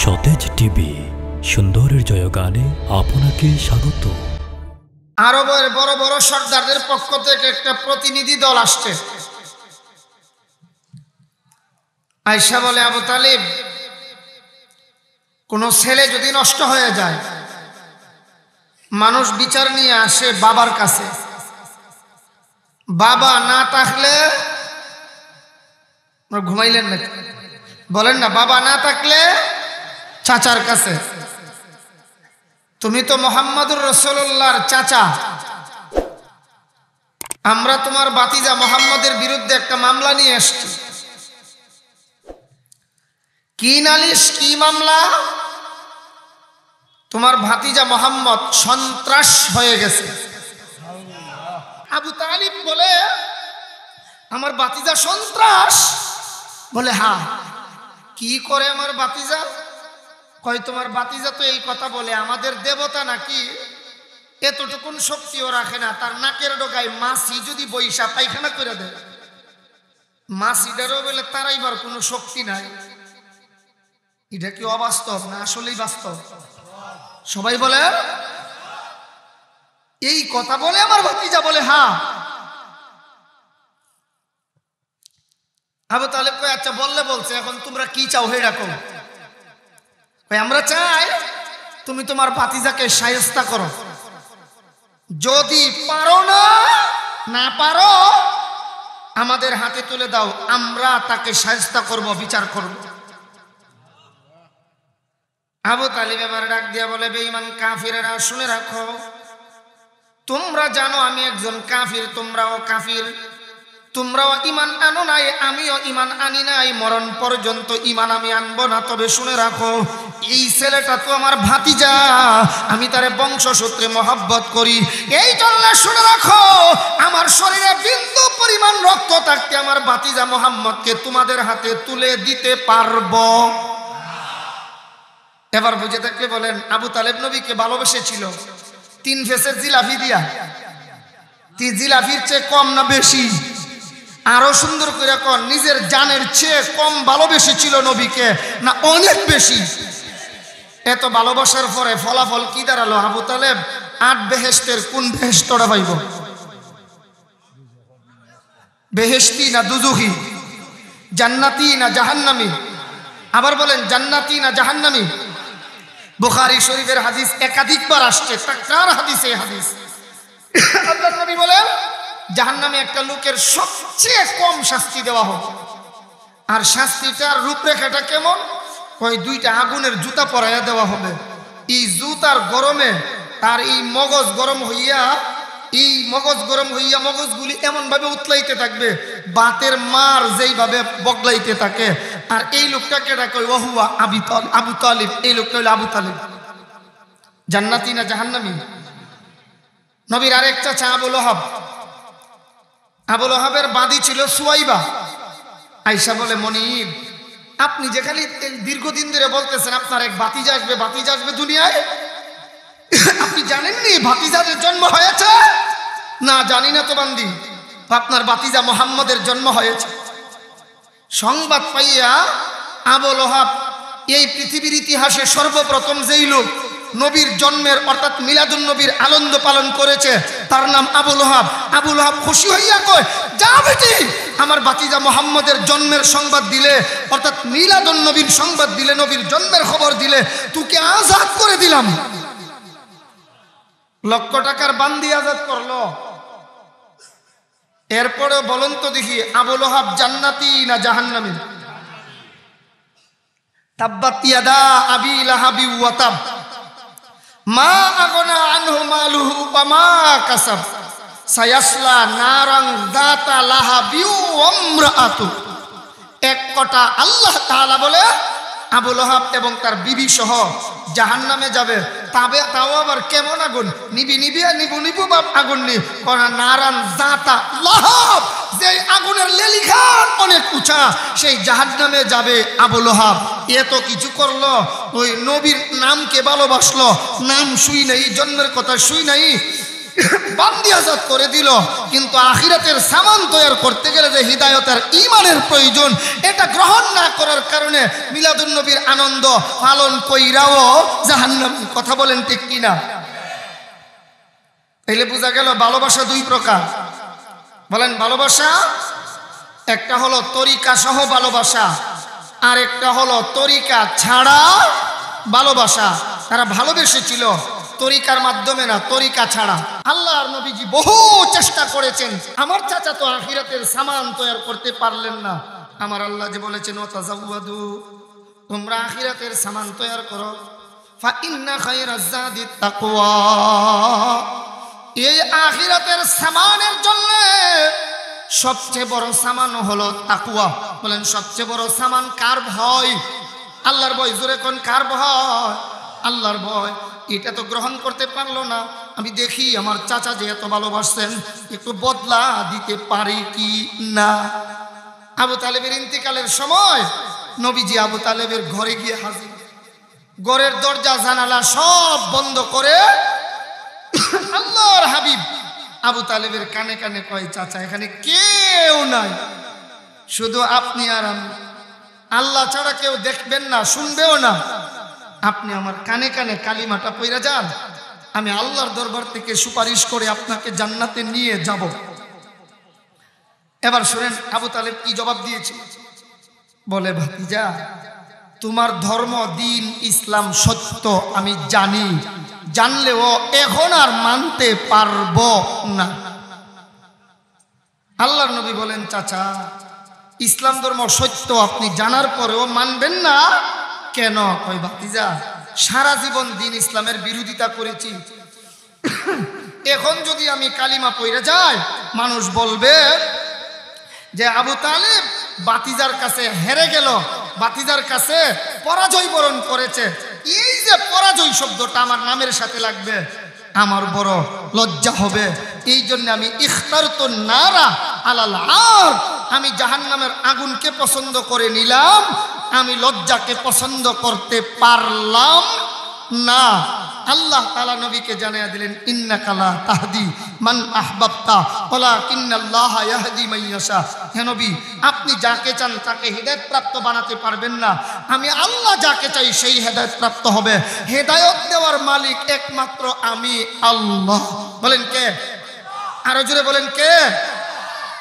সতেজ টিভি সুন্দরের জয়গানে আপনাকে স্বাগত। আরবের বড় বড় সর্দারদের পক্ষ থেকে একটা প্রতিনিধি দল আসছে। আয়েশা বলে, আবু তালিব, কোন ছেলে যদি নষ্ট হয়ে যায়, মানুষ বিচার নিয়ে আসে বাবার কাছে। বাবা না থাকলে, ঘুমাইলেন নাকি বলেন না, বাবা না থাকলে চাচার কাছে। তুমি তো মুহাম্মদুর রাসূলুল্লাহর চাচা, আমরা তোমার ভাতিজা মুহাম্মদের বিরুদ্ধে একটা মামলা নিয়ে এসেছি। কি নালিশ, কি মামলা? তোমার ভাতিজা মুহাম্মদ সন্ত্রাস হয়ে গেছে। আবু তালিব বলে, আমার ভাতিজা সন্ত্রাস? বলে হ্যাঁ। কি করে আমার ভাতিজা? কয়, তোমার ভাতিজা তো এই কথা বলে আমাদের দেবতা নাকি এতটুকুন শক্তিও রাখে না, তার নাকের ডগায় মাছি যদি বৈশা পায়খানা করে দেয়, মাছিটারও বলে তারাইবার কোনো শক্তি নাই। এটা কি অবাস্তব না আসলেই বাস্তব? সবাই বলে এই কথা বলে আমার ভাতিজা বলে হ্যাঁ। আবু তালেব কয়, আচ্ছা বললে বলছে, এখন তোমরা কি চাও হে রাখো। আমরা চাই তুমি তোমার ভাতিজাকে শায়েস্তা করো, যদি পারো না পারো আমাদের হাতে তুলে দাও, আমরা তাকে শায়েস্তা করব, বিচার করব। আবু তালিব এবার ডাক দিয়া বলে, বেঈমান কাফিরেরা শুনে রাখো, তোমরা জানো আমি একজন কাফির, তোমরাও কাফির, তোমরাও ঈমান আনো নাই, আমিও ঈমান আনি নাই, মরণ পর্যন্ত ঈমান আমি আনবো না। তবে শুনে রাখো, এই ছেলেটা তো আমার ভাতিজা, আমি তারে বংশসূত্রে মহব্বত করি, এই জন্য শুনে রাখো, আমার শরীরে বিন্দু পরিমাণ রক্ত থাকতে আমার ভাতিজা মুহাম্মদকে তোমাদের হাতে তুলে দিতে পারবো। এবার বুঝে থাকলে বলেন, আবু তালেব নবীকে ভালোবেসেছিল 3 ফেসের জিলাফি দিয়া? জিলাফির চেয়ে কম না বেশি? আরো সুন্দর করে কন, নিজের জানের চেয়ে কম ভালোবেসেছিল নবীকে না অনেক বেশি? এত ভালোবাসার পরে ফলাফল কি দাঁড়ালো? আবু তালেব 8 বেহেশতের কোন বেহেশতটা পাইব? বেহেশতি না দুজুখী? জান্নাতি না জাহান্নামী? আবার বলেন, জান্নাতি না জাহান্নামী? বুখারী শরীফের হাদিস একাধিকবার আসছে, তাকরার হাদিসে হাদিস। আল্লাহর নবী বলেন, জাহান্নামে একটা লোকের সবচেয়ে কম শাস্তি দেওয়া হবে। আর শাস্তিটার রূপরেখাটা কেমন? ওই 2টা আগুনের জুতা পরাইয়া দেওয়া হবে। এই জুতার গরমে তার এই মগজ গরম হইয়া মগজগুলি এমন ভাবে উতলাইতে থাকবে, বাতের মার যেইভাবে বগলাইতে থাকে। আর এই লোকটাকে ডাকে ওয়াহুয়া আবু তালিব, এই লোকটা হলো আবু তালিব। জান্নাতি না জাহান্নামী? নবীর আরেকটা চা আবু লহাব। আবু লহাবের বাদী ছিল সুয়াইবা। আয়েশা বলে, মনিব, আপনি যে খালি দীর্ঘদিন ধরে বলতেছেন আপনার এক ভাতিজা আসবে দুনিয়ায়, আপনি জানেননি ভাতিজাদের জন্ম হয়েছে? না, জানি না তো বান্দি, আপনার ভাতিজা মুহাম্মদের জন্ম হয়েছে। সংবাদ পাইয়া আবু লহাব এই পৃথিবীর ইতিহাসে সর্বপ্রথম যেই লোক নবীর জন্মের অর্থাৎ মিলাদুন নবীর আনন্দ পালন করেছে, তার নাম আবু লহাব। আবু লহাব খুশি হইয়া কয়, যা বেটি, আমার ভাতিজা মুহাম্মদের জন্মের সংবাদ দিলে, অর্থাৎ মিলাদুন নবীর সংবাদ দিলে, নবীর জন্মের খবর দিলে, তোকে আজাদ করে দিলাম। লক্ষ টাকার বান্দি আজাদ করলো। এরপরে বলুন তো দেখি, আবু লহাব জান্নাতি না জাহান্নামী? তাব্বাত ইয়াদা আবি লাহাবি ওয়া তাব, মা আগনা আনহু মালুহু ওয়া মা কাসাব, সায়াসলা নারান যাতা লাহাবি ওয়া ইমরাআতু। এক কথা আল্লাহ তাআলা বলে, আবু লহাব এবং তার বিবি সহ জাহান্নামে যাবে। তাও আবার কেমন আগুন? নিবু বাপ আগুন নি, নারান যাতা লাহাব, যে আগুনের লেলিখান অনেক উঁচা, সেই জাহান্নামে যাবে আবু লহাব। এত কিছু করলো, ওই নবীর নামকে ভালোবাসলো, নাম শুই নাই, জন্মের কথা শুই নাই, বান্দি আজাদ করে দিল, কিন্তু আখিরাতের সামান তৈরি করতে গেলে যে হিদায়তের ঈমানের প্রয়োজন, এটা গ্রহণ না করার কারণে মিলাদুন নবীর আনন্দ পালন কইরাও জাহান্নামী। কথা বলেন ঠিক কিনা? তাইলে বোঝা গেল ভালোবাসা দুই প্রকার। বলেন ভালোবাসা, একটা হলো তরিকা সহ ভালোবাসা, আর একটা হলো তরিকা ছাড়া ভালোবাসা। তারা ভালোবেসেছিল তরিকার মাধ্যমে না, তরিকা ছাড়া। আল্লাহর নবীজি বহু চেষ্টা করেছেন, আমার চাচা তো আখিরাতের সামান তৈরি করতে পারলেন না। আমার আল্লাহ যে বলেছেন ওয়াতাজাওয়াদু, তোমরা আখিরাতের সামান তৈরি করো, ফা ইন্না খায়রাজ যাদিত তাকওয়া। এই আখিরাতের সামানের জন্য সবচেয়ে বড় সামান হলো তাকওয়া। বলেন সবচেয়ে বড় সামান কার ভয়? আল্লাহর ভয়। জোরে কোন কার ভয়? আল্লাহর ভয়। এটা তো গ্রহণ করতে পারলো না। আমি দেখি আমার চাচা যে এত ভালোবাসছেন, একটু বদলা দিতে পারি কি না। আবু তালেবের ইন্তিকালের সময় নবীজি আবু তালেবের ঘরে গিয়ে হাজির। ঘরের দরজা জানালা সব বন্ধ করে আল্লাহর হাবিব আবু তালেবের কানে কানে কয়, চাচা এখানে কেউ নাই, শুধু আপনি আর আমি। আল্লাহ ছাড়া কেউ দেখবেন না, শুনবেও না। আপনি আমার কানে কানে কালিমাটা পইরা যান, আমি আল্লাহর দরবার থেকে সুপারিশ করে আপনাকে জান্নাতে নিয়ে যাব। এবার শুনেন আবু তালেব কি জবাব দিয়েছে। বলে, ভাতিজা তোমার ধর্ম দিন ইসলাম সত্য আমি জানি, জানলেও এখন আর মানতে পারবো না। আল্লাহর নবী বলেন, চাচা ইসলাম ধর্ম সত্য আপনি জানার পরেও মানবেন না কেন? কই ভাতিজা সারা জীবন দিন ইসলামের বিরোধিতা করেছি, এখন যদি আমি কালিমা পড়ে যাই মানুষ বলবে যে আবু তালেব বাতিজার কাছে হেরে গেল, বাতিজার কাছে পরাজয় বরণ করেছে। এই যে পরাজয় শব্দটা আমার নামের সাথে লাগবে, আমার বড় লজ্জা হবে। এই জন্য আমি ইখতারতু নারা আলাল আর, আমি জাহান্নামের আগুনকে পছন্দ করে নিলাম, আমি লজ্জাকে পছন্দ করতে পারলাম না। আল্লাহ তাআলা নবীকে জানিয়ে দিলেন, ইন্নাকা লা তাহদি মান আহবাবতা ওয়ালাকিন্নাল্লাহা ইয়াহদি মান ইয়াশা। হে নবী, আপনি যাকে চান তাকে হেদায়েত প্রাপ্ত বানাতে পারবেন না, আমি আল্লাহ যাকে চাই সেই হেদায়েত প্রাপ্ত হবে। হেদায়েত দেওয়ার মালিক একমাত্র আমি আল্লাহ। বলেন কে? আরো জোরে বলেন কে?